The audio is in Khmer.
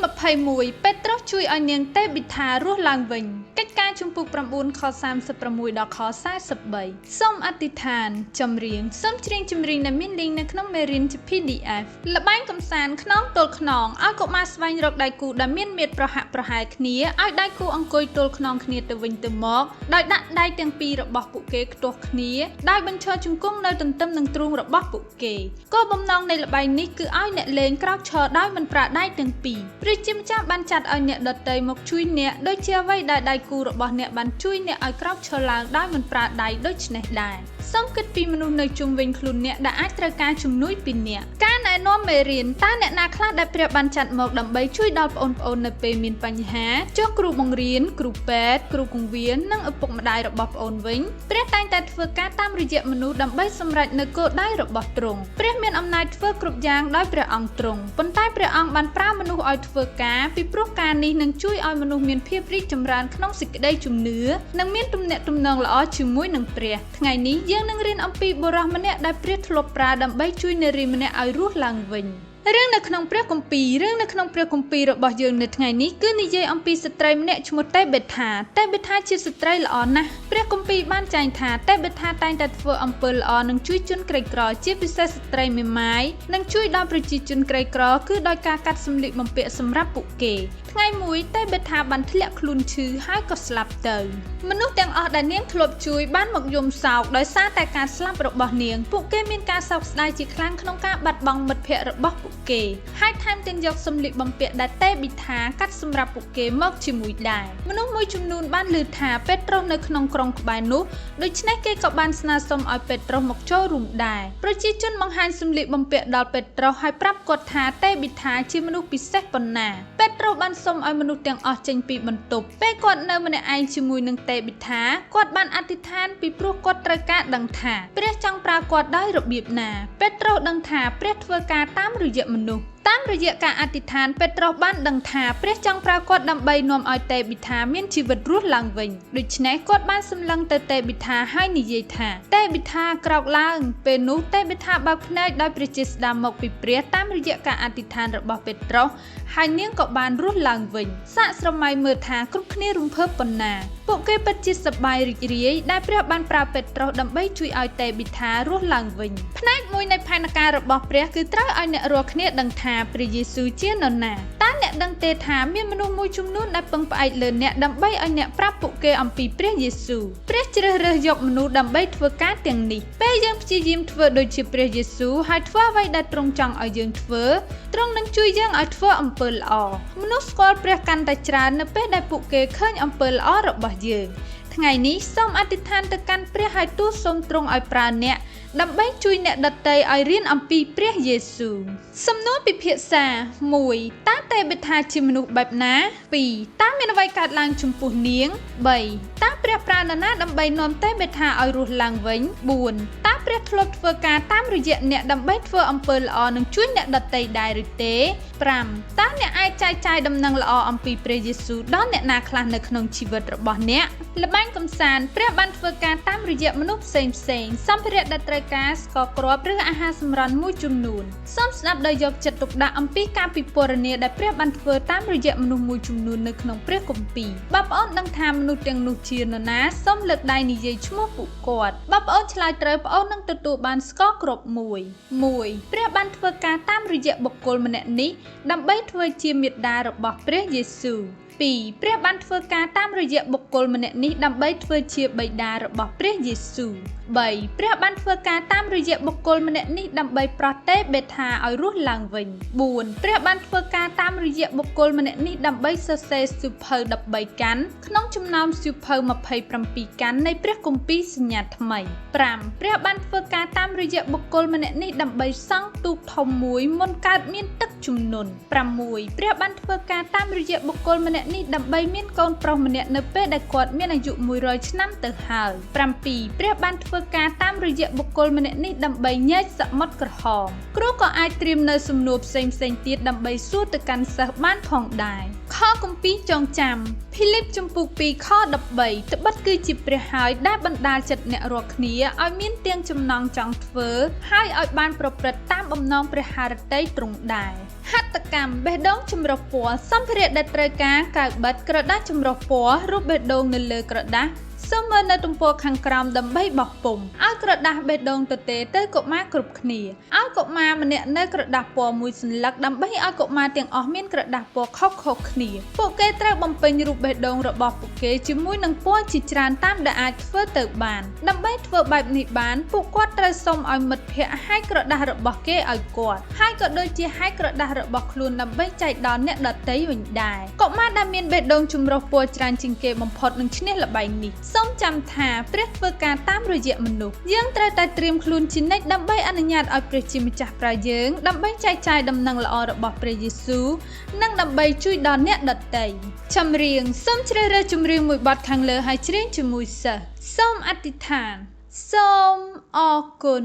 21ពេត្រុសជួយឲ្យនាងទេប៊ីថារស់ឡើងវិញកិច្ចការជំពូក9ខ36ដល់ខ43សូមអធិដ្ឋានចម្រៀងសូមច្រៀងចម្រៀងដែលមានលីងនៅក្នុងមេរៀនជា PDF ល្បែងកំសាន្តខ្នងទល់ខ្នងឲ្យកុមារស្វែងរកដៃគូដែលមានមាឌប្រហាក់ប្រហែលគ្នាឲ្យដៃគូអង្គុយទល់ខ្នងគ្នាទៅវិញទៅមកដោយដាក់ដៃទាំងពីររបស់ពួកគេខ្ទាស់គ្នាដោយបញ្ឈរជង្គង់នៅទន្ទឹមនឹងទ្រូងរបស់ពួកគេគោលបំណងនៃល្បែងនេះគឺឲ្យអ្នកលេងក្រោកឈរដោយមិនប្រើដៃទាំងពីរព្រះជាម្ចាស់បានចាត់ឲ្យអ្នកដទៃមកជួយអ្នកដូចជាអ្វីដែលដៃគូរបស់អ្នកបានជួយអ្នកឲ្យក្រោកឈរឡើងដោយមិនប្រើដៃដូចនេះដែរសូមគិតពីមនុស្សនៅជុំវិញខ្លួនអ្នកដែលអាចត្រូវការជំនួយពីអ្នកការណែនាំមេរៀនតើអ្នកណាខ្លះដែលព្រះបានចាត់មកដើម្បីជួយដល់បងប្អូននៅពេលមានបញ្ហាចុះគ្រូបង្រៀនគ្រូពេទ្យគ្រូគង្វាលនិងឪពុកម្ដាយរបស់ប្អូនវិញព្រះតែងតែធ្វើការតាមរយៈមនុស្សដើម្បីសម្រេចនូវគោលដៅរបស់ទ្រង់ព្រះមានអំណាចធ្វើគ្រប់យ៉ាងដោយព្រះអង្គទ្រង់ប៉ុន្តែព្រះអង្គបានប្រើមនុស្សឲ្យធ្វើការពីព្រោះការនេះនឹងជួយឲ្យមនុស្សមានភាពរីកចម្រើនក្នុងសេចក្តីជំនឿនិងមានទំនាក់ទំនងល្អជាមួយនឹងព្រះថ្ងៃនេះយើងនឹងរៀនអំពីបុរសម្នាក់ដែលព្រះធ្លាប់ប្រើដើម្បីជួយនារីម្នាក់ឲ្យរស់ឡើងវិញរឿងនៅក្នុងព្រះគម្ពីររបស់យើងនៅថ្ងៃនេះគឺនិយាយអំពីស្ត្រីម្នាក់ឈ្មោះទេបេថាជាស្ត្រីល្អណាស់ព្រះគម្ពីរបានចែងថាទេបេថាតែងតែធ្វើអំពើល្អនិងជួយជនក្រីក្រជាពិសេសស្ត្រីមេម៉ាយនិងជួយដល់ប្រជាជនក្រីក្រគឺដោយការកាត់សម្លៀកបំពាក់សម្រាប់ពួកគេថ្ងៃមួយទេបេថាបានធ្លាក់ខ្លួនឈឺហើយក៏ស្លាប់ទៅមនុស្សទាំងអស់ដែលនាងធ្លាប់ជួយបានមកយំសោកដោយសារតែការស្លាប់របស់នាងពួកគេមានការសោកស្ដាយជាខ្លាំងក្នុងការបាត់បង់មិត្តភ័ក្តិរបស់ពួកគេហើយថែមទាំងយកសម្លៀកបំពាក់ដែលទេប៊ីថាកាត់សម្រាប់ពួកគេមកជាមួយដែរមនុស្សមួយចំនួនបានឮថាពេត្រុសនៅក្នុងក្រុងក្បែរនោះដូច្នេះគេក៏បានស្នើសុំឲ្យពេត្រុសមកចូលរួមដែរប្រជាជនបង្ហាញសម្លៀកបំពាក់ដល់ពេត្រុសហើយប្រាប់គាត់ថាទេប៊ីថាជាមនុស្សពិសេសប៉ុណ្ណាពេត្រុសបានសុំឲ្យមនុស្សទាំងអស់ចេញពីបន្ទប់ពេលគាត់នៅម្នាក់ឯងជាមួយនឹងទេប៊ីថាគាត់បានអធិដ្ឋានពីព្រោះគាត់ត្រូវការដឹងថាព្រះចង់ប្រើគាត់ដោយរបៀបណាពេត្រុសដឹងថាព្រះធ្វើការតាមរយៈមនុស្សតាមរយៈការអធិដ្ឋានពេត្រុសបានដឹងថាព្រះចង់ប្រើគាត់ដើម្បីនាំឲ្យទេប៊ីថាមានជីវិតរស់ឡើងវិញដូច្នេះគាត់បានសម្លឹងទៅទេប៊ីថាហើយនិយាយថាទេប៊ីថាក្រោកឡើងពេលនោះទេប៊ីថាបើកភ្នែកដោយព្រះជាស្ដាមកពីព្រះតាមរយៈការអធិដ្ឋានរបស់ពេត្រុសហើយនាងក៏បានរស់ឡើងវិញសាកស្រមៃមើលថាគ្រប់គ្នារំភើបប៉ុណ្ណាពួកគេពិតជាសប្បាយរីករាយដែលព្រះបានប្រើពេត្រុសដើម្បីជួយឲ្យទេប៊ីថារស់ឡើងវិញផ្នែកមួយនៃផែនការរបស់ព្រះគឺត្រូវឲ្យអ្នករាល់គ្នាដឹងថាព្រះយេស៊ូវជានរណាតើអ្នកដឹងទេថាមានមនុស្សមួយចំនួនដែលពឹងផ្អែកលើអ្នកដើម្បីឲ្យអ្នកប្រាប់ពួកគេអំពីព្រះយេស៊ូវព្រះជ្រើសរើសយកមនុស្សដើម្បីធ្វើការទាំងនេះពេលយើងព្យាយាមធ្វើដូចជាព្រះយេស៊ូវហើយធ្វើអ្វីដែលទ្រង់ចង់ឲ្យយើងធ្វើទ្រង់នឹងជួយយើងឲ្យធ្វើអំពើល្អមនុស្សស្គាល់ព្រះកាន់តែច្រើននៅពេលដែលពួកគេឃើញអំពើល្អរបស់យើងថ្ងៃនេះសូមអធិដ្ឋានទៅកាន់ព្រះហើយទូលសូមទ្រង់ឲ្យប្រើអ្នកដើម្បីជួយអ្នកដទៃឲ្យរៀនអំពីព្រះយេស៊ូវសំណួរពិភាក្សា 1. តើទេបេថាជាមនុស្សបែបណា 2. តើមានអ្វីកើតឡើងចំពោះនាង 3. តើព្រះប្រើនរណាដើម្បីនាំទេបេថាឲ្យរស់ឡើងវិញ 4. តើព្រះធ្លាប់ធ្វើការតាមរយៈអ្នកដើម្បីធ្វើអំពើល្អនិងជួយអ្នកដទៃដែរឬទេ 5. តើអ្នកអាចចែកចាយដំណឹងល្អអំពីព្រះយេស៊ូវដល់អ្នកណាខ្លះនៅក្នុងជីវិតរបស់អ្នកល្បែងកំសាន្តព្រះបានធ្វើការតាមរយៈមនុស្សផ្សេងសម្ភារៈដែលត្រូវការស្ករគ្រាប់ឬអាហារសម្រន់មួយចំនួនសូមស្ដាប់ដោយយកចិត្តទុកដាក់អំពីការពិពណ៌នាដែលព្រះបានធ្វើតាមរយៈមនុស្សមួយចំនួននៅក្នុងព្រះគម្ពីរបើប្អូនដឹងថាមនុស្សទាំងនោះជានរណាសូមលើកដៃនិយាយឈ្មោះពួកគាត់បើប្អូនឆ្លើយត្រូវប្អូននឹងទទួលបានស្ករគ្រាប់មួយព្រះបានធ្វើការតាមរយៈបុគ្គលម្នាក់នេះដើម្បីធ្វើជាមាតារបស់ព្រះយេស៊ូវ 2. ព្រះបានធ្វើការតាមរយៈបុគ្គលម្នាក់នេះដើម្បីធ្វើជាបិតារបស់ព្រះយេស៊ូវ 3. ព្រះបានធ្វើការតាមរយៈបុគ្គលម្នាក់នេះដើម្បីប្រោះទេបេថាឲ្យរស់ឡើងវិញ 4. ព្រះបានធ្វើការតាមរយៈបុគ្គលម្នាក់នេះដើម្បីសរសេរសៀវភៅ13កាន់ក្នុងចំណោមសៀវភៅ27កាន់នៃព្រះគម្ពីរសញ្ញាថ្មី 5. ព្រះបានធ្វើការតាមរយៈបុគ្គលម្នាក់នេះដើម្បីសង់ទូកធំមួយមុនកើតមានទឹកជំនន់ 6. ព្រះបានធ្វើការតាមរយៈបុគ្គលម្នាក់នេះដើម្បីមានកូនប្រុសម្នាក់នៅពេលដែលគាត់មានអាយុ100ឆ្នាំទៅហើយ 7. ព្រះបានធ្វើការតាមរយៈបុគ្គលម្នាក់នេះដើម្បីញែកសមុទ្រក្រហមគ្រូក៏អាចត្រៀមនៅសំណួរផ្សេងទៀតដើម្បីសួរទៅកាន់សិស្សបានផងដែរខគម្ពីរចងចាំភីលីបជំពូក 2 ខ 13 ត្បិតគឺជាព្រះហើយដែលបណ្ដាលចិត្តអ្នករាល់គ្នាឲ្យមានទាំងចំណង់ចង់ធ្វើហើយឲ្យបានប្រព្រឹត្តតាមបំណងព្រះハរតីទ្រង់ដែរ ហត្ថកម្មបេះដូងចម្រុះពណ៌សម្ភារៈដែលត្រូវការកៅបិទក្រដាសចម្រុះពណ៌រូបបេះដូងនៅលើក្រដាសសូមមើលនៅទំព័រខាងក្រោមដើម្បីបោះពុម្ពឲ្យក្រដាសបេះដូងទទេទៅកុមារគ្រប់គ្នាឲ្យកុមារម្នាក់នៅក្រដាសពណ៌មួយសន្លឹកដើម្បីឲ្យកុមារទាំងអស់មានក្រដាសពណ៌ខុសៗគ្នាពួកគេត្រូវបំពេញរូបបេះដូងរបស់ពួកគេជាមួយនឹងពណ៌ជាច្រើនតាមដែលអាចធ្វើទៅបានដើម្បីធ្វើបែបនេះបានពួកគាត់ត្រូវសុំឲ្យមិត្តភ័ក្តិហាយក្រដាសរបស់គេឲ្យគាត់ហើយក៏ដូចជាហាយក្រដាសរបស់ខ្លួនដើម្បីចែកដល់អ្នកដទៃវិញដែរកុមារដែលមានបេះដូងចម្រុះពណ៌ច្រើនជាងគេបំផុតនឹងឈ្នះល្បែងនេះសូមចាំថាព្រះធ្វើការតាមរយៈមនុស្សយើងត្រូវតែត្រៀមខ្លួនជានិច្ចដើម្បីអនុញ្ញាតឲ្យព្រះជាម្ចាស់ប្រើយើងដើម្បីចែកចាយដំណឹងល្អរបស់ព្រះយេស៊ូវនិងដើម្បីជួយដល់អ្នកដទៃចម្រៀងសូមជ្រើសរើសចម្រៀងមួយបទខាងលើហើយច្រៀងជាមួយសិស្សសូមអធិដ្ឋានសូមអរគុណ